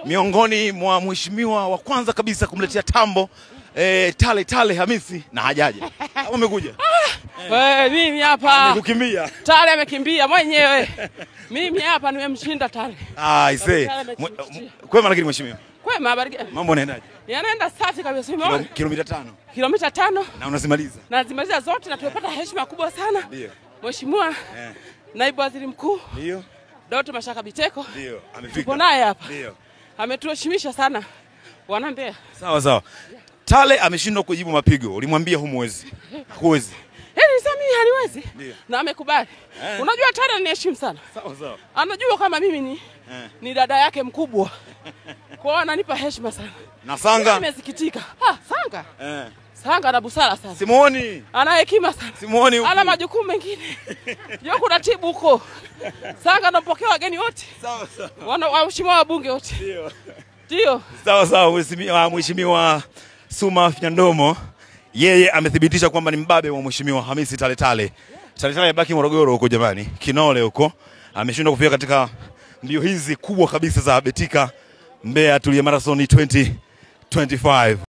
miongoni mwa mheshimiwa wa kwanza kabisa kumletea tambo Tale Hamisi na hajaje. Umekuja? Mimi hapa. Amekukimbia. Tale amekimbia mwenyewe. Mimi hapa nimemshinda Tale. Kwema lakini mheshimiwa. Kwema habari. Mambo yanaendaje? Yanaenda safi kabisa. Umeona? Kilomita 5. Kilomita 5. Na unazimaliza? Nazimaliza zote na tumepata heshima kubwa sana. Ndio. Mheshimiwa Naibu Waziri Mkuu. Ndio. Dr. Mashaka Biteko. Ndio. Amefika. Tupo naye hapa. Ndio. Ametuheshimisha sana. Wana Mbeya. Sawa. Tale ameshindwa kujibu mapigo. Ulimwambia huwezi. Huwezi. Samii haliwezi. Na amekubali. Unajua Tale aniheshimu sana. Sawa. Anajua kama mimi ni dada yake mkubwa. Kwa hiyo ananipa heshima sana. Na Sanga? Nimesikitika. Sanga? Sanga na busara sana. Simuoni. Ana hekima sana. Simuoni huko. Ana majukumu mengine. Yuko kuratibu huko. Sanga anapokea wageni wote. Sawa. Waheshimiwa wabunge wote. Ndio. Sawa. Mheshimiwa Suma Nyandomo yeye amethibitisha kwamba ni mbabe wa mheshimiwa Hamisi Tale baki Morogoro huko jamani, Kinole huko. Ameshindwa kufika katika mbio hizi kubwa kabisa za Betika Mbeya Tulia Marathon 2025.